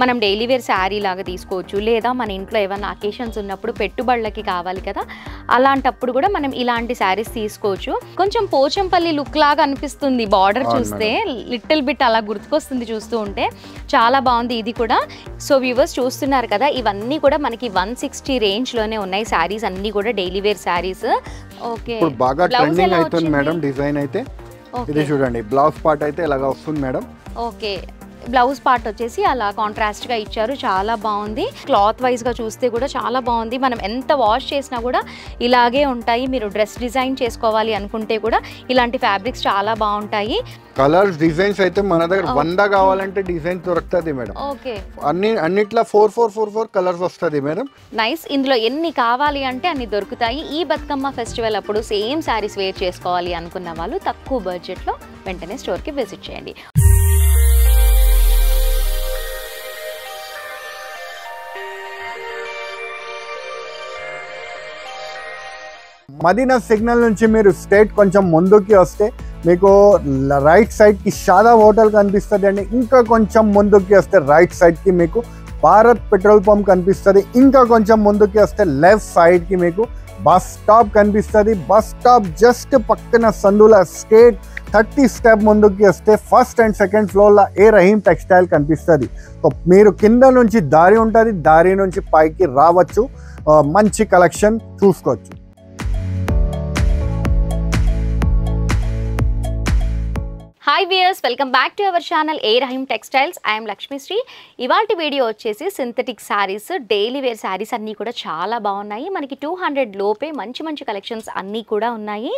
మనం daily wear sari లాగా తీసుకోవచ్చు, లేదా మన ఇంట్లో ఏమైనా అకేషన్స్ ఉన్నప్పుడు పెట్టుబడులకి కావాలి కదా, అలాంటప్పుడు కూడా మనం ఇలాంటి శారీస్ తీసుకోవచ్చు. కొంచెం పోచంపల్లి లుక్ లాగా అనిపిస్తుంది, బార్డర్ చూస్తే లిటిల్ బిట్ అలా గుర్తుకొస్తుంది చూస్తూ ఉంటే. చాలా బాగుంది ఇది కూడా. సో వ్యూవర్స్ చూస్తున్నారు కదా, ఇవన్నీ కూడా మనకి 160 రేంజ్లోనే ఉన్నాయి శారీస్ అన్నీ కూడా, డైలీ వేర్ శారీస్. ఓకే, బాగా ట్రెండింగ్ అవుతుంది మేడం డిజైన్ అయితే. ఇది చూడండి, బ్లౌజ్ పార్ట్ అయితే ఇలాగా వస్తుంది మేడం. ఓకే, బ్లౌజ్ పార్ట్ వచ్చేసి అలా కాంట్రాస్ట్గా ఇచ్చారు, చాలా బాగుంది. క్లాత్ వైజ్గా చూస్తే కూడా చాలా బాగుంది. మనం ఎంత వాష్ చేసినా కూడా ఇలాగే ఉంటాయి. మీరు డ్రెస్ డిజైన్ చేసుకోవాలి అనుకుంటే కూడా ఇలాంటి ఫ్యాబ్రిక్స్ చాలా బాగుంటాయి. కలర్స్ డిజైన్స్ అయితే మన దగ్గర 100 కావాలంటే డిజైన్ దొరుకుతుంది మేడం. ఓకే, అన్నిట్లో 4 కలర్స్ వస్తుంది మేడం. నైస్. ఇందులో ఎన్ని కావాలి అంటే అన్ని దొరుకుతాయి. ఈ బతుకమ్మ ఫెస్టివల్ అప్పుడు సేమ్ శారీస్ వేర్ చేసుకోవాలి అనుకున్న వాళ్ళు తక్కువ బడ్జెట్లో వెంటనే స్టోర్కి విజిట్ చేయండి. మదీనా సిగ్నల్ నుంచి మీరు స్ట్రేట్ కొంచెం ముందుకి వస్తే మీకు రైట్ సైడ్కి షాదా హోటల్ కనిపిస్తుంది అండి. ఇంకా కొంచెం ముందుకి వస్తే రైట్ సైడ్కి మీకు భారత్ పెట్రోల్ పంప్ కనిపిస్తుంది. ఇంకా కొంచెం ముందుకి వస్తే లెఫ్ట్ సైడ్కి మీకు బస్ స్టాప్ కనిపిస్తుంది. బస్ స్టాప్ జస్ట్ పక్కన సందుల స్ట్రేట్ 30 స్టెప్ ముందుకి వస్తే ఫస్ట్ అండ్ సెకండ్ ఫ్లోర్లో ఏ రహీం టెక్స్టైల్ కనిపిస్తుంది. సో మీరు కింద నుంచి దారి ఉంటుంది, దారి నుంచి పైకి రావచ్చు, మంచి కలెక్షన్ చూసుకోవచ్చు. Hi viewers, welcome back to our channel A Rahim textiles. I'm Lakshmishri. ఇవాల్టి వీడియో వచ్చేసి synthetic saris, daily wear saris అన్నీ కూడా చాలా బాగున్నాయి. మనకి 200 లోపే మంచి మంచి కలెక్షన్స్ అన్నీ కూడా ఉన్నాయి.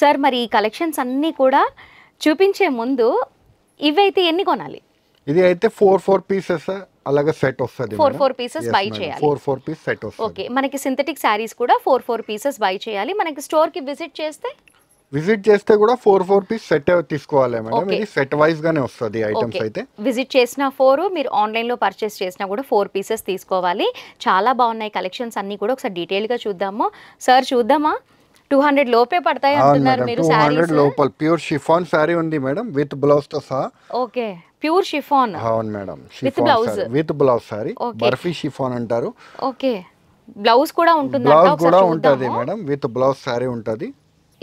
సార్, మరి ఈ కలెక్షన్స్ అన్నీ కూడా చూపించే ముందు ఇవైతే ఎన్ని కొనాలి? ఇది అయితే 4 పీసెస్ అలాగే సెట్ వస్తుంది. 4 పీసెస్ బై చేయాలి. 4 పీస్ సెట్ వస్తుంది. ఓకే, మనకి సింథటిక్ శారీస్ కూడా 4 పీసెస్ బై చేయాలి. మనకి స్టోర్కి విజిట్ చేస్తే కూడా 4 పీస్ సెట్ తీసుకోవాలి మేడం. ఇది సెట్ వైజ్ గానే వస్తుంది ఐటమ్స్ అయితే. విజిట్ చేసిన 4, మీరు ఆన్లైన్లో పర్చేస్ చేసినా కూడా 4 పీసెస్ తీసుకోవాలి. చాలా బాగున్నాయి కలెక్షన్స్ అన్నీ కూడా. ఒకసారి డీటెయిల్గా చూద్దాము. సార్ చూద్దామా? 200 లోపే పడతాయి అంటున్నారు మీరు. 200 లోపల ప్యూర్ షిఫాన్ శారీ ఉంది మేడం, విత్ బ్లౌజ్ తో సహా. Okay, pure chiffon. అవును మేడం, with blouse sari, Barfi chiffon అంటారు. ఓకే, బ్లౌజ్ కూడా ఉంటుంది. బ్లౌజ్ కూడా ఉంటుంది మేడం, విత్ బ్లౌజ్ శారీ ఉంటుంది.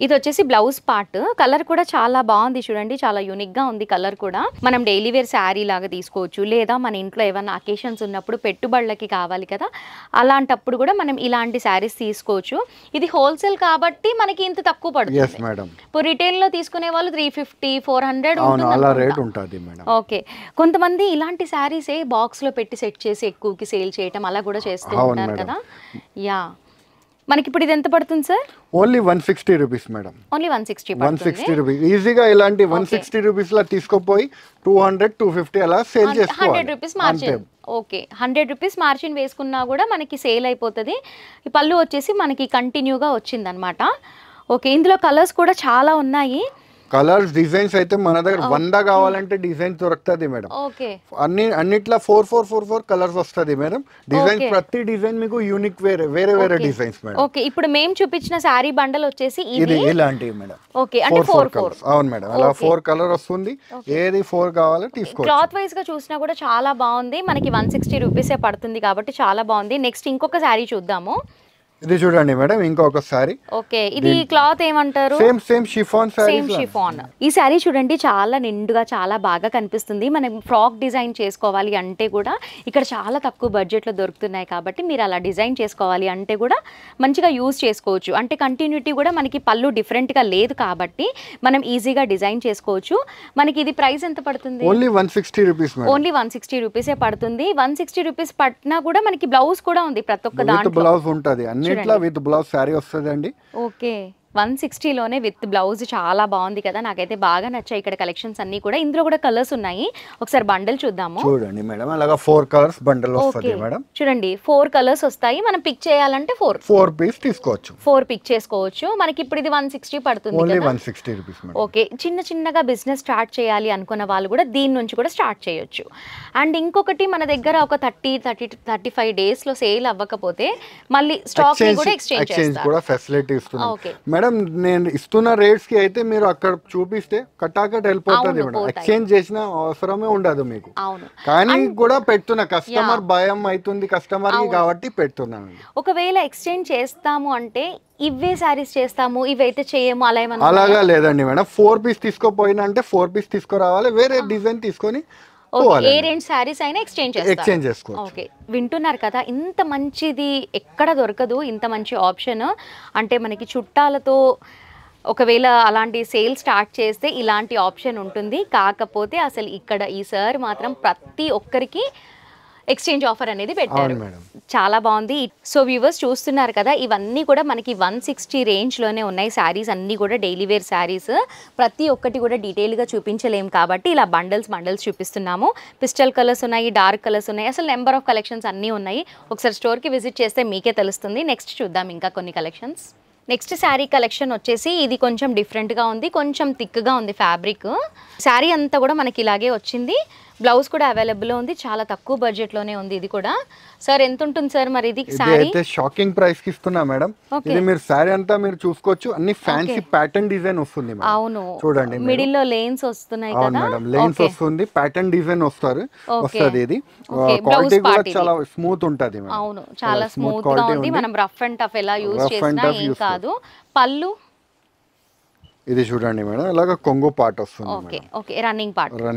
ఇది వచ్చేసి బ్లౌజ్ పార్ట్. కలర్ కూడా చాలా బాగుంది చూడండి, చాలా యూనిక్ గా ఉంది కలర్ కూడా. మనం డైలీ వేర్ శారీ లాగా తీసుకోవచ్చు, లేదా మన ఇంట్లో ఏమైనా అకేషన్స్ ఉన్నప్పుడు పెట్టుబడులకి కావాలి కదా, అలాంటప్పుడు కూడా మనం ఇలాంటి శారీస్ తీసుకోవచ్చు. ఇది హోల్సేల్ కాబట్టి మనకి ఇంత తక్కువ పడుతుంది. ఇప్పుడు రిటైల్ లో తీసుకునే వాళ్ళు 350, 400 ఉంటుంది. ఓకే, కొంతమంది ఇలాంటి శారీస్ బాక్స్ లో పెట్టి సెట్ చేసి ఎక్కువకి సేల్ చేయటం అలా కూడా చేస్తూ ఉంటారు కదా. యా, మనకి ఇప్పుడు ఇది ఎంత పడుతుంది sir? Only 160 rupees madam. Only 160 rupees. ఈజీగా ఇలాంటి 160 రూపీస్ లా తీసుకోపోయి 200, 250 అలా సేల్ చేసుకోవాలి. 100 rupees margin. Okay, 100 rupees margin వేసుకున్నా కూడా మనకి సేల్ అయిపోతుంది. ఈ పళ్ళు వచ్చేసి మనకి కంటిన్యూగా వచ్చిందనమాట. ఓకే, ఇందులో కలర్స్ కూడా చాలా ఉన్నాయి. కలర్స్ డిజైన్స్ అయితే మన దగ్గర 100 కావాలంటే డిజైన్ దొరుకుతుంది మేడం. ఓకే, అన్నిట్లో 4 కలర్స్ వస్తుంది మేడం. డిజైన్ ప్రతి డిజైన్ మీకు యూనిక్ వేరే డిజైన్స్ మేడం. ఓకే, ఇప్పుడు మేము చూపించిన శారీ బండల్ వచ్చేసి ఇది ఇలాంటివి మేడం. ఓకే, అంటే 4 అవును మేడం, అలా 4 కలర్ వస్తుంది. ఏది 4 కావాలో తీసుకోవచ్చు. క్లాత్ వైజ్ గా చూసినా కూడా చాలా బాగుంది. మనకి 160 రూపీసే పడుతుంది కాబట్టి చాలా బాగుంది. నెక్స్ట్ ఇంకొక శారీ చూద్దాము. ఇది చూడండి మేడం, ఇంకొక సారీ. ఓకే, ఇది క్లాత్ ఏమంటారు? Same chiffon sorry. Same chiffon. ఈ సారీ చూడండి, చాలా నిండుగా చాలా బాగా కనిపిస్తుంది. మనం ఫ్రాక్ డిజైన్ చేసుకోవాలి అంటే కూడా ఇక్కడ చాలా తక్కువ బడ్జెట్ లో దొరుకుతున్నాయి కాబట్టి మీరు అలా డిజైన్ చేసుకోవాలి అంటే కూడా మంచిగా యూజ్ చేసుకోవచ్చు. అంటే కంటిన్యూటీ కూడా మనకి పళ్ళు డిఫరెంట్ గా లేదు కాబట్టి మనం ఈజీగా డిజైన్ చేసుకోవచ్చు. మనకి ఇది ప్రైస్ ఎంత పడుతుంది? Only 160 rupees madam. ఓన్లీ 160 రూపీసే పడుతుంది. 160 రూపీస్ పట్టినా కూడా మనకి బ్లౌజ్ కూడా ఉంది, ప్రతి ఒక్క దాంట్లో బ్లౌజ్ ఉంటుంది. అన్నిట్లో విత్ బ్లౌజ్ శారీ వస్తుందండి. ఓకే, 160లోనే విత్ బ్లౌజ్. చాలా బాగుంది కదా, నాకైతే బాగా నచ్చాయి ఇక్కడ కలెక్షన్స్ అన్ని కూడా. ఇందులో కూడా కలర్స్ ఉన్నాయి, ఒకసారి బండల్ చూద్దాము. చూడండి మేడం, అలాగా 4 కలర్స్ బండల్ వస్తుంది మేడం. చూడండి 4 కలర్స్ వస్తాయి. మనం పిక్ చేయాలంటే 4 పీస్ తీసుకోవచ్చు, 4 పిక్ చేసుకోవచ్చు. మనకి ఇప్పుడు ఇది 160 పడుతుంది. Only 160 rupees madam. ఓకే, చిన్నగా బిజినెస్ స్టార్ట్ చేయాలి అనుకున్న వాళ్ళు కూడా దీని నుంచి కూడా స్టార్ట్ చేయొచ్చు. అండ్ ఇంకొకటి, మన దగ్గర ఒక 35 డేస్ లో సేల్ అవ్వకపోతే మళ్ళీ స్టాక్ ని కూడా ఎక్స్చేంజ్ కూడా ఫెసిలిటీ ఇస్తున్నాం మేడం నేను ఇస్తున్న రేట్స్ కి అయితే మీరు అక్కడ చూపిస్తే కట్టాకట్ వెళ్ళిపోతుంది మేడం, ఎక్స్చేంజ్ చేసిన అవసరమే ఉండదు మీకు. కానీ కూడా పెడుతున్నా, కస్టమర్ భయం అవుతుంది కస్టమర్ కి కాబట్టి పెడుతున్నాను. ఒకవేళ ఎక్స్చేంజ్ చేస్తాము అంటే ఇవే సారీస్ చేస్తాము, ఇవైతే చేయము అలా ఏమన్నా? అలాగా లేదండి మేడం, 4 పీస్ తీసుకోపోయినా అంటే 4 పీస్ తీసుకురావాలి, వేరే డిజైన్ తీసుకొని ఏ రేంజ్ సారీస్ అయినా ఎక్స్చేంజ్ చేసుకోవచ్చు. ఓకే, వింటున్నారు కదా, ఇంత మంచిది ఎక్కడ దొరకదు, ఇంత మంచి ఆప్షన్. అంటే మనకి చుట్టాలతో ఒకవేళ అలాంటి సేల్ స్టార్ట్ చేస్తే ఇలాంటి ఆప్షన్ ఉంటుంది. కాకపోతే అసలు ఇక్కడ ఈ సార్ మాత్రం ప్రతి ఒక్కరికి ఎక్స్చేంజ్ ఆఫర్ అనేది పెట్టారు. చాలా బాగుంది. సో వ్యూవర్స్ చూస్తున్నారు కదా, ఇవన్నీ కూడా మనకి 160 రేంజ్లోనే ఉన్నాయి శారీస్ అన్నీ కూడా, డైలీ వేర్ శారీస్. ప్రతి ఒక్కటి కూడా డీటెయిల్గా చూపించలేము కాబట్టి ఇలా బండల్స్ చూపిస్తున్నాము. పిస్టల్ కలర్స్ ఉన్నాయి, డార్క్ కలర్స్ ఉన్నాయి, అసలు నెంబర్ ఆఫ్ కలెక్షన్స్ అన్నీ ఉన్నాయి. ఒకసారి స్టోర్కి విజిట్ చేస్తే మీకే తెలుస్తుంది. నెక్స్ట్ చూద్దాం ఇంకా కొన్ని కలెక్షన్స్. నెక్స్ట్ శారీ కలెక్షన్ వచ్చేసి ఇది కొంచెం డిఫరెంట్గా ఉంది, కొంచెం థిక్గా ఉంది ఫ్యాబ్రిక్. శారీ అంతా కూడా మనకి ఇలాగే వచ్చింది. బ్లౌజ్ కూడా అవైలబుల్ ఉంది, చాలా తక్కువ బడ్జెట్లోనే ఉంది. ఇది కూడా సార్ ఎంత ఉంటుంది సార్ మరి ఇది శారీ? అయితే షాకింగ్ ప్రైస్ కి ఇస్తున్నా మేడం. ఇది మీరు శారీ అంతా మీరు చూసుకోవచ్చు, అన్ని ఫ్యాన్సీ ప్యాటర్న్ డిజైన్ వస్తుంది మేడం. అవును, చూడండి మిడిల్ లో లేన్స్ వస్తున్నాయి కదా. అవును మేడం, లేన్స్ వస్తుంది, ప్యాటర్న్ డిజైన్ వస్తది. ఇది క్వాలిటీ కూడా చాలా స్మూత్ ఉంటది మేడం. అవును, చాలా స్మూత్ గా ఉంది. మనం రఫ్ అండ్ టఫ్ ఎలా యూస్ చేసినా ఏం కాదు. పళ్ళు ఇది చూడండి మేడం, ఇలాగ కొంగు పార్ట్ వస్తుంది. ఓకే ఓకే, రన్నింగ్ పార్ట్ వస్తుంది.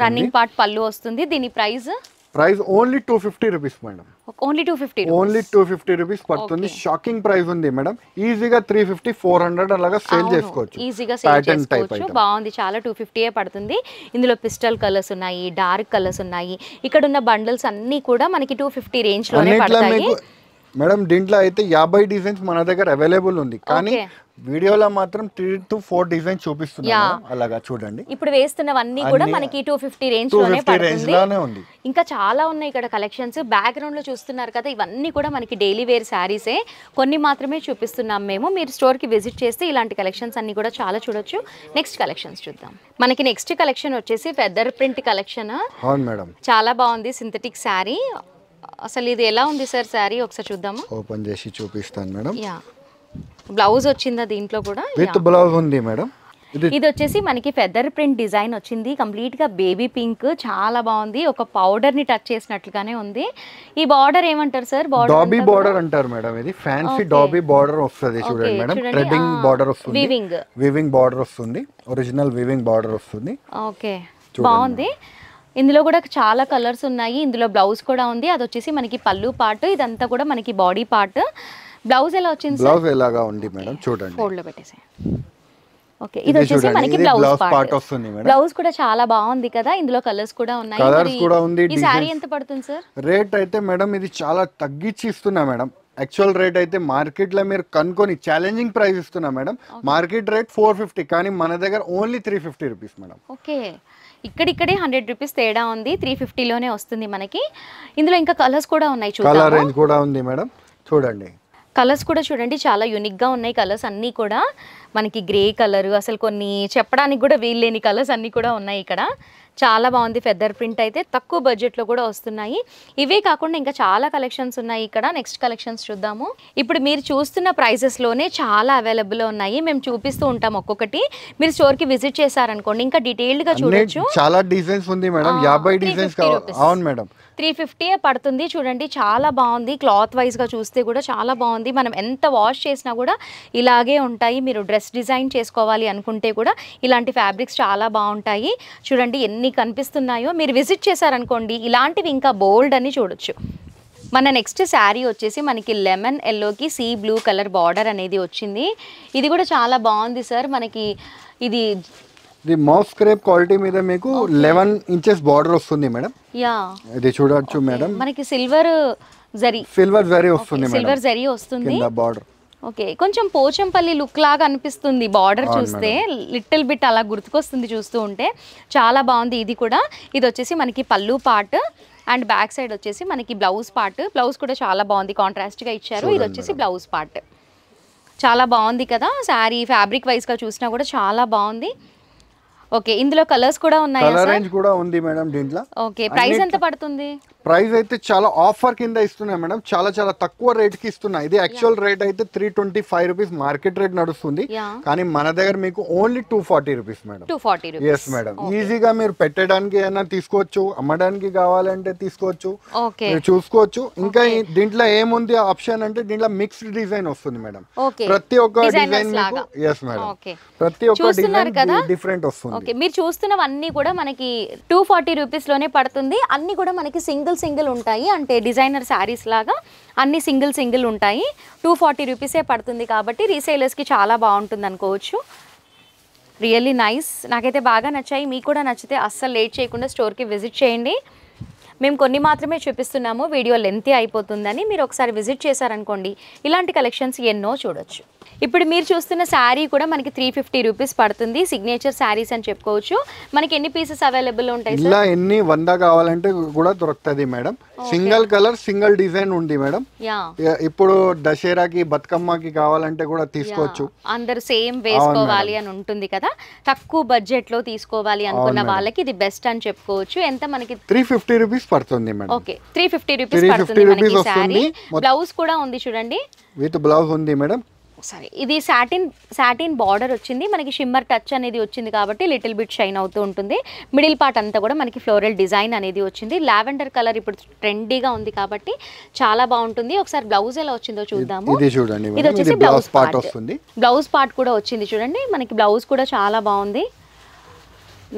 రన్నింగ్ పార్ట్ పళ్ళు వస్తుంది. దీని price only 250 rupees madam. Only 250 only 250 rupees పడుతుంది. షాకింగ్ ప్రైస్ ఉంది మేడం. ఈజీగా 350 400 అలాగా సేల్ చేసుకోవచ్చు. ఈజీగా సేల్ చేసుకోవచ్చు. బాగుంది, చాలా 250 పడుతుంది. ఇందులో పిస్టల్ కలర్స్ ఉన్నాయి, డార్క్ కలర్స్ ఉన్నాయి. ఇక్కడ ఉన్న బండిల్స్ అన్ని కూడా మనకి 250 రేంజ్ లోనే పడతాయి మేడం. దీంట్లో అయితే 50 డిజైన్స్ మన దగ్గర అవైలబుల్ ఉంది, కానీ వీడియోలో మాత్రం 3 to 4 డిజైన్ చూపిస్తున్నాను. అలాగా చూడండి, ఇప్పుడు వేస్తున్నవన్నీ కూడా మనకి 250 రేంజ్ లోనే పడుతుంది. ఇంకా చాలా ఉన్నాయి ఇక్కడ కలెక్షన్స్. బ్యాక్గ్రౌండ్ లో చూస్తున్నారు కదా, ఇవన్నీ కూడా మనకి డైలీ వేర్ శారీసే. కొన్ని మాత్రమే చూపిస్తున్నాం మేము. మీరు స్టోర్ కి విజిట్ చేస్తే ఇలాంటి కలెక్షన్స్ అన్ని కూడా చాలా చూడొచ్చు. నెక్స్ట్ కలెక్షన్స్ చూద్దాం. మనకి నెక్స్ట్ కలెక్షన్ వచ్చేసి ఫెదర్ ప్రింట్ కలెక్షన్. అవును మేడం, చాలా బాగుంది. సింథటిక్ శారీ. అసలు ఇది ఎలా ఉంది సార్ శారీ? ఒకసారి చూద్దాము. ఓపెన్ చేసి చూపిస్తాను మేడం. బ్లౌజ్ వచ్చిందా దీంట్లో కూడా? విత్ బ్లౌజ్ ఉంది మేడం. ఇది వచ్చేసి మనకి ఫెదర్ ప్రింట్ డిజైన్ వచ్చింది. కంప్లీట్ గా బేబీ పింక్, చాలా బాగుంది. ఒక పౌడర్ ని టచ్ చేసినట్లుగానే ఉంది. ఈ బార్డర్ ఏమంటారు సార్? డాబీ బార్డర్ అంటారు మేడం. ఇది ఫ్యాన్సీ డాబీ బార్డర్ వస్తుంది. చూడండి మేడం, థ్రెడింగ్ బార్డర్ వస్తుంది, వీవింగ్ బార్డర్ వస్తుంది, ఒరిజినల్ వీవింగ్ బార్డర్ వస్తుంది. ఓకే, బాగుంది. ఇందులో కూడా చాలా కలర్స్ ఉన్నాయి. ఇందులో బ్లౌజ్ కూడా ఉంది. అది వచ్చేసి మనకి పళ్ళు పార్ట్, ఇదంతా కూడా మనకి బాడీ పార్ట్. బ్లౌజ్ ఎలా వచ్చింది? బ్లౌజ్ ఎలాగా ఉంది మేడం చూడండి. ఫోల్డ్ లో పెట్టేసే. ఓకే, ఇది వచ్చేసి మనకి బ్లౌజ్ పార్ట్ వస్తుంది మేడం. బ్లౌజ్ కూడా చాలా బాగుంది కదా. ఇందులో కలర్స్ కూడా ఉన్నాయి. కలర్స్ కూడా ఉంది. ఈ సారీ ఎంత పడుతుంది సార్? రేట్ అయితే మేడం ఇది చాలా తగ్గించి ఇస్తున్నా మేడం. యాక్చువల్ రేట్ అయితే మార్కెట్ లో మీరు కనుక్కొని ఛాలెంజింగ్ ప్రైస్ ఇస్తున్నా మేడం. మార్కెట్ రేట్ 450, కానీ మన దగ్గర ఓన్లీ 350 రూపీస్ మేడం. ఓకే, ఇక్కడిక్కడే 100 రూపీస్ తేడా ఉంది. 350 లోనే వస్తుంది మనకి. ఇందులో ఇంకా కలర్స్ కూడా ఉన్నాయి, చూద్దాం. కలర్ రేంజ్ కూడా ఉంది మేడం. చూడండి, కలర్స్ కూడా చూడండి, చాలా యూనిక్గా ఉన్నాయి కలర్స్ అన్నీ కూడా. మనకి గ్రే కలర్, అసలు కొన్ని చెప్పడానికి కూడా వీల్లేని కలర్స్ అన్నీ కూడా ఉన్నాయి ఇక్కడ. చాలా బాగుంది. ఫెదర్ ప్రింట్ అయితే తక్కువ బడ్జెట్లో కూడా వస్తున్నాయి. ఇవే కాకుండా ఇంకా చాలా కలెక్షన్స్ ఉన్నాయి ఇక్కడ. నెక్స్ట్ కలెక్షన్స్ చూద్దాము. ఇప్పుడు మీరు చూస్తున్న ప్రైజెస్లోనే చాలా అవైలబుల్ ఉన్నాయి. మేము చూపిస్తూ ఉంటాం ఒక్కొక్కటి. మీరు స్టోర్కి విజిట్ చేశారనుకోండి, ఇంకా డీటెయిల్డ్గా చూడొచ్చు. చాలా డిజైన్స్ ఉంది మేడం. 50 డిజైన్స్. అవును మేడం, 350 పడుతుంది. చూడండి, చాలా బాగుంది. క్లాత్ వైజ్గా చూస్తే కూడా చాలా బాగుంది. మనం ఎంత వాష్ చేసినా కూడా ఇలాగే ఉంటాయి. మీరు డ్రెస్ డిజైన్ చేసుకోవాలి అనుకుంటే కూడా ఇలాంటి ఫ్యాబ్రిక్స్ చాలా బాగుంటాయి. చూడండి ఎన్ని కనిపిస్తున్నాయో. మీరు విజిట్ చేశారనుకోండి, ఇలాంటివి ఇంకా బోల్డ్ అని చూడొచ్చు. మన నెక్స్ట్ శారీ వచ్చేసి మనకి లెమన్ ఎల్లోకి సీ బ్లూ కలర్ బార్డర్ అనేది వచ్చింది. ఇది కూడా చాలా బాగుంది సార్. మనకి ఇది మౌస్ క్రేప్ క్వాలిటీ మీద మీకు 11 ఇంచెస్ బార్డర్ వస్తుంది మేడం. యా, ఇది చూడొచ్చు మేడం. మనకి సిల్వర్ జరీ వస్తుంది మేడం. సిల్వర్ జరీ వస్తుంది బార్డర్. ఓకే, కొంచెం పోచంపల్లి లుక్ లాగా అనిపిస్తుంది బార్డర్ చూస్తే. లిటిల్ బిట్ అలా గుర్తుకొస్తుంది చూస్తూ ఉంటే. చాలా బాగుంది. ఇది కూడా, ఇది వచ్చేసి మనకి పళ్ళు పార్ట్ అండ్ బ్యాక్ సైడ్ వచ్చేసి మనకి బ్లౌజ్ పార్ట్. బ్లౌజ్ కూడా చాలా బాగుంది, కాంట్రాస్ట్గా ఇచ్చారు. ఇది వచ్చేసి బ్లౌజ్ పార్ట్. చాలా బాగుంది కదా. శారీ ఫ్యాబ్రిక్ వైజ్గా చూసినా కూడా చాలా బాగుంది. ఓకే, ఇందులో కలర్స్ కూడా ఉన్నాయి. కలర్ రేంజ్ కూడా ఉంది మేడం దీంట్లో. ఓకే, ప్రైస్ ఎంత పడుతుంది? ప్రైస్ అయితే చాలా ఆఫర్ కింద ఇస్తున్నాయి మేడం, చాలా చాలా తక్కువ రేట్ కి ఇస్తున్నాయి. ఇది యాక్చువల్ రేట్ అయితే 325 రూపీస్ మార్కెట్ రేట్ నడుస్తుంది, కానీ మన దగ్గర మీకు only 240 rupees madam. 240 rupees. Yes madam, ఈజీగా మీరు పెట్టడానికి అయినా తీసుకోవచ్చు, అమ్మడానికి కావాలంటే తీసుకోవచ్చు, మీరు చూసుకోవచ్చు. ఇంకా దీంట్లో ఏముంది ఆప్షన్ అంటే దీంట్లో మిక్స్డ్ డిజైన్ వస్తుంది మేడం. ప్రతి ఒక్క డిజైన్ మీకు ఎస్ మేడం, ప్రతి ఒక్క డిజైన్ డిఫరెంట్ వస్తుంది. మీరు చూస్తున్నవన్నీ కూడా మనకి 240 రూపీస్ లోనే పడుతుంది. అన్ని కూడా మనకి సింగిల్ ఉంటాయి, అంటే డిజైనర్ శారీస్ లాగా అన్ని సింగిల్ ఉంటాయి. 240 రూపీసే పడుతుంది కాబట్టి రీసేలర్స్కి చాలా బాగుంటుంది అనుకోవచ్చు. రియల్లీ నైస్, నాకైతే బాగా నచ్చాయి. మీకు కూడా నచ్చితే అస్సలు లేట్ చేయకుండా స్టోర్కి విజిట్ చేయండి. మేము కొన్ని మాత్రమే చూపిస్తున్నాము, వీడియో లెంతీ అయిపోతుందని. మీరు ఒకసారి విజిట్ చేశారనుకోండి ఇలాంటి కలెక్షన్స్ ఎన్నో చూడొచ్చు. ఇప్పుడు మీరు చూస్తున్న శారీ కూడా మనకి 350 రూపీస్ పడుతుంది. సిగ్నేచర్ శారీస్ అని చెప్పుకోవచ్చు. మనకి ఎన్ని పీసెస్ అవైలబుల్ ఉంటాయి? ఇలా ఎన్ని 100 కావాలంటే కూడా దొరుకుతుంది madam. Single colour single design ఉంది మేడం. ఇప్పుడు దసరాకి బతుకమ్మకి కావాలంటే కూడా తీసుకోవచ్చు. అందరూ సేమ్ వేసుకోవాలి అని ఉంటుంది కదా, తక్కువ బడ్జెట్ లో తీసుకోవాలి అనుకున్న వాళ్ళకి ఇది బెస్ట్ అని చెప్పుకోవచ్చు. ఎంత మనకి 350 రూపీస్ పడుతుంది మేడం. ఓకే, 350 రూపీస్ పడుతుంది మనకి శారీ. బ్లౌజ్ కూడా ఉంది చూడండి, విత్ బ్లౌజ్ ఉంది మేడం. సరే, ఇది సాటిన్ బార్డర్ వచ్చింది, మనకి షిమ్మర్ టచ్ అనేది వచ్చింది కాబట్టి లిటిల్ బిట్ షైన్ అవుతూ ఉంటుంది. మిడిల్ పార్ట్ అంతా కూడా మనకి ఫ్లోరల్ డిజైన్ అనేది వచ్చింది. లావెండర్ కలర్ ఇప్పుడు ట్రెండీగా ఉంది కాబట్టి చాలా బాగుంటుంది. ఒకసారి బ్లౌజ్ ఎలా వచ్చిందో చూద్దాము. ఇది వచ్చేసి బ్లౌజ్ పార్ట్ వస్తుంది. బ్లౌజ్ పార్ట్ కూడా వచ్చింది చూడండి, మనకి బ్లౌజ్ కూడా చాలా బాగుంది.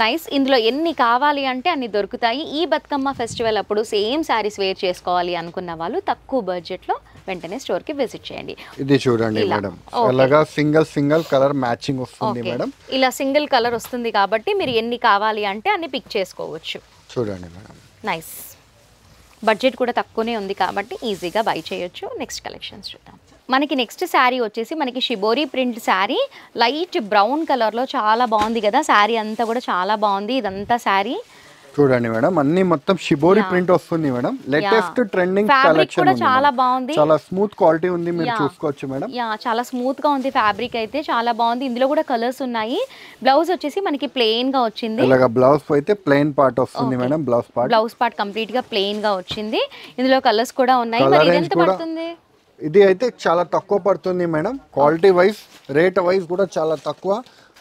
నైస్. ఇందులో ఎన్ని కావాలి అంటే అన్ని దొరుకుతాయి. ఈ బతుకమ్మ ఫెస్టివల్ అప్పుడు సేమ్ శారీస్ వేర్ చేసుకోవాలి అనుకున్న వాళ్ళు తక్కువ బడ్జెట్లో వెంటనే స్టోర్ కి విజిట్ చేయండి. ఇది చూడండి మేడం, అలాగా సింగిల్ కలర్ మ్యాచింగ్ వస్తుంది మేడం. ఇలా సింగిల్ కలర్ వస్తుంది కాబట్టి మీరు ఎన్ని కావాలి అంటే అన్ని పిక్ చేసుకోవచ్చు. చూడండి మేడం, నైస్. బడ్జెట్ కూడా తక్కువనే ఉంది కాబట్టి ఈజీగా బై చేయొచ్చు. నెక్స్ట్ కలెక్షన్స్ చూద్దాం. మనకి నెక్స్ట్ శారీ వచ్చేసి మనకి shibori print sari, light brown కలర్లో చాలా బాగుంది కదా. శారీ అంతా కూడా చాలా బాగుంది. ఇదంతా శారీ చూడండి మేడం, అన్ని మొత్తం షిబోరి ప్రింట్ వస్తుంది మేడం. లేటెస్ట్ ట్రెండింగ్ కలెక్షన్ కూడా చాలా బాగుంది, చాలా స్మూత్ క్వాలిటీ ఉంది, మీరు చూసుకోవచ్చు మేడం. చాలా స్మూత్ గా ఉంది ఫ్యాబ్రిక్ అయితే, చాలా బాగుంది. ఇందులో కూడా కలర్స్ ఉన్నాయి. బ్లౌజ్ వచ్చేసి మనకి ప్లెయిన్ గా వచ్చింది. ఇలాగా బ్లౌజ్ అయితే ప్లెయిన్ పార్ట్ వస్తుంది మేడం. బ్లౌజ్ పార్ట్ కంప్లీట్ గా ప్లెయిన్ గా వచ్చింది. ఇందులో కలర్స్ కూడా ఉన్నాయి. మరి ఇది ఎంత పడుతుంది? ఇది అయితే చాలా తక్కువ పడుతుంది madam. Quality wise rate wise కూడా చాలా తక్కువ.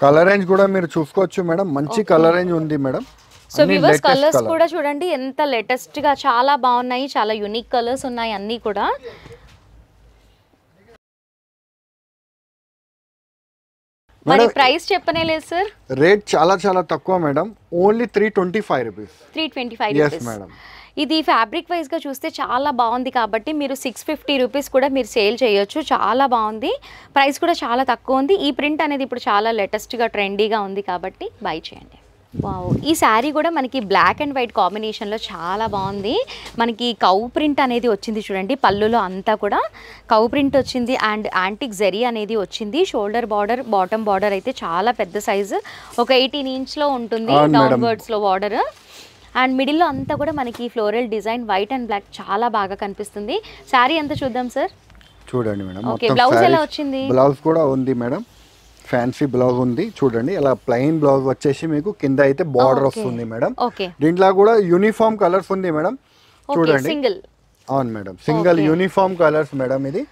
కలర్ రేంజ్ కూడా మీరు చూసుకోవచ్చు మేడం, మంచి కలర్ రేంజ్ ఉంది మేడం. సో వ్యూవర్స్, కలర్స్ కూడా చూడండి ఎంత లేటెస్ట్ గా చాలా బాగున్నాయి. చాలా యూనిక్ కలర్స్ ఉన్నాయి అన్ని కూడా. మరి ప్రైస్ చెప్పనే లేదు సార్. రేట్ చాలా చాలా తక్కువ madam, only 325 rupees. 325 rupees madam. ఇది ఫ్యాబ్రిక్ వైజ్గా చూస్తే చాలా బాగుంది కాబట్టి మీరు 650 రూపీస్ కూడా మీరు సేల్ చేయొచ్చు. చాలా బాగుంది, ప్రైస్ కూడా చాలా తక్కువ ఉంది. ఈ ప్రింట్ అనేది ఇప్పుడు చాలా లేటెస్ట్గా ట్రెండీగా ఉంది కాబట్టి బై చేయండి. వావ్, ఈ శారీ కూడా మనకి బ్లాక్ అండ్ వైట్ కాంబినేషన్లో చాలా బాగుంది. మనకి కౌ ప్రింట్ అనేది వచ్చింది చూడండి, పళ్ళులో అంతా కూడా కౌ ప్రింట్ వచ్చింది అండ్ యాంటిక్ జరీ అనేది వచ్చింది. షోల్డర్ బార్డర్, బాటమ్ బార్డర్ అయితే చాలా పెద్ద సైజు, ఒక 18 ఇంచ్లో ఉంటుంది డౌన్వర్డ్స్లో బార్డర్. అండ్ మిడిల్లో అంతా కూడా మనకి floral design white and black చాలా బాగా కనిపిస్తుంది. శారీ ఎంత చూద్దాం సార్. చూడండి మేడం, ఓకే, బ్లౌజ్ ఎలా వచ్చింది? బ్లౌజ్ కూడా ఉంది మేడం, ఫ్యాన్సీ బ్లౌజ్ ఉంది చూడండి. ఇలా ప్లెయిన్ బ్లౌజ్ వచ్చేసి మీకు కింద అయితే బార్డర్ వస్తుంది మేడం. దీంట్లో కూడా యూనిఫామ్ కలర్స్ ఉంది మేడం. చూడండి, సింగిల్. అవును madam, single uniform colours madam. ఇది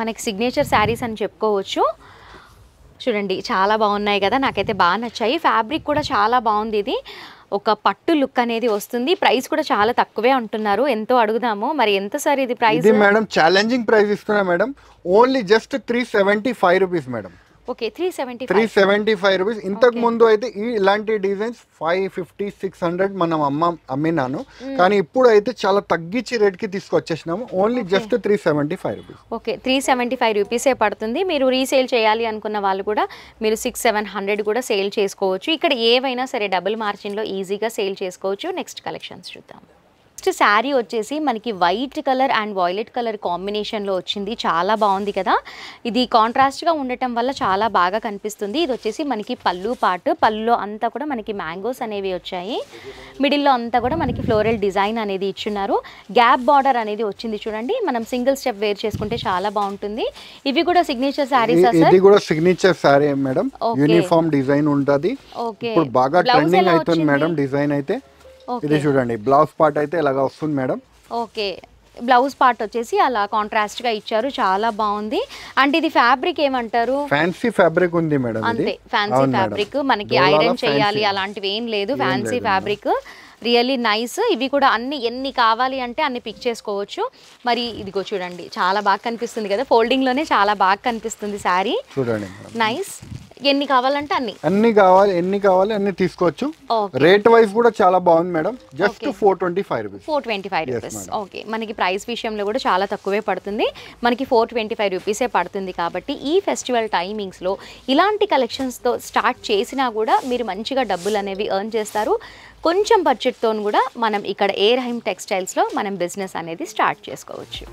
మనకి సిగ్నేచర్ శారీస్ అని చెప్పుకోవచ్చు. చూడండి చాలా బాగున్నాయి కదా, నాకైతే బాగా నచ్చాయి. ఫ్యాబ్రిక్ కూడా చాలా బాగుంది. ఇది ఒక పట్టు లుక్ అనేది వస్తుంది. ప్రైస్ కూడా చాలా తక్కువే అంటున్నారు, ఎంతో అడుగుదాము. మరి ఎంత సార్ ఇది ప్రైస్? ఇది మేడం ఛాలెంజింగ్ ప్రైస్ ఇస్తున్నా madam, only just 375 rupees madam. Okay, 375 rupees. ఇంతకు ముందు అయితే ఇలాంటి డిజైన్స్ 550, 600 మనం అమ్మినాను, కానీ ఇప్పుడు అయితే చాలా తగ్గించి రేట్ కి తీసుకొచ్చేసినాము. Only just 375 rupees. ఓకే, 375 రూపీసే పడుతుంది. మీరు రీసేల్ చేయాలి అనుకున్న వాళ్ళు కూడా మీరు 600-700 కూడా సేల్ చేసుకోవచ్చు. ఇక్కడ ఏవైనా సరే డబుల్ మార్జిన్లో ఈజీగా సేల్ చేసుకోవచ్చు. నెక్స్ట్ కలెక్షన్స్ చూద్దాం. నెక్స్ట్ శారీ వచ్చేసి మనకి white colour and violet colour కాంబినేషన్లో వచ్చింది. చాలా బాగుంది కదా, ఇది కాంట్రాస్ట్గా ఉండటం వల్ల చాలా బాగా కనిపిస్తుంది. ఇది వచ్చేసి మనకి పళ్ళు పార్ట్, పళ్ళులో అంతా కూడా మనకి మ్యాంగోస్ అనేవి వచ్చాయి. మిడిల్లో అంతా కూడా మనకి ఫ్లోరల్ డిజైన్ అనేది ఇచ్చున్నారు. గ్యాప్ బార్డర్ అనేది వచ్చింది చూడండి, మనం సింగిల్ స్టెప్ వేర్ చేసుకుంటే చాలా బాగుంటుంది. ఇవి కూడా సిగ్నేచర్ శారీస్. ఇది కూడా signature sari madam, uniform design ఉంటుంది. ఇప్పుడు బాగా ట్రెండింగ్ అవుతుంది మేడం డిజైన్ అయితే. ఇది చూడండి బ్లౌజ్ పార్ట్ అయితే ఇలాగా వస్తుంది మేడం. ఓకే, బ్లౌజ్ పార్ట్ వచ్చేసి అలా కాంట్రాస్ట్ గా ఇచ్చారు, చాలా బాగుంది. అండ్ ఇది ఫ్యాబ్రిక్ ఏమంటారు? ఫ్యాన్సీ ఫ్యాబ్రిక్ ఉంది మేడం. అంతే, ఫ్యాన్సీ ఫ్యాబ్రిక్, మనకి ఐరన్ చేయాలి అలాంటివి ఏం లేదు, ఫ్యాన్సీ ఫ్యాబ్రిక్, రియల్లీ నైస్. ఇవి కూడా అన్ని ఎన్ని కావాలి అంటే అన్ని పిక్ చేసుకోవచ్చు. మరి ఇదిగో చూడండి, చాలా బాగా కనిపిస్తుంది కదా, ఫోల్డింగ్ లోనే చాలా బాగా కనిపిస్తుంది శారీ. చూడండి నైస్. ఎన్ని కావాలంటే ఎన్ని కావాలి అన్ని తీసుకోవచ్చు. రేట్ వైస్ కూడా చాలా బాగుంది madam. Just 425 rupees. 425 rupees. Okay, మనకి ప్రైస్ విషయంలో కూడా చాలా తక్కువే పడుతుంది, మనకి 425 రూపీసే పడుతుంది. కాబట్టి ఈ ఫెస్టివల్ టైమింగ్స్లో ఇలాంటి కలెక్షన్స్తో స్టార్ట్ చేసినా కూడా మీరు మంచిగా డబ్బులు అనేవి ఎర్న్ చేస్తారు. కొంచెం బడ్జెట్తో కూడా మనం ఇక్కడ ఏ రహీమ్ టెక్స్టైల్స్లో మనం బిజినెస్ అనేది స్టార్ట్ చేసుకోవచ్చు.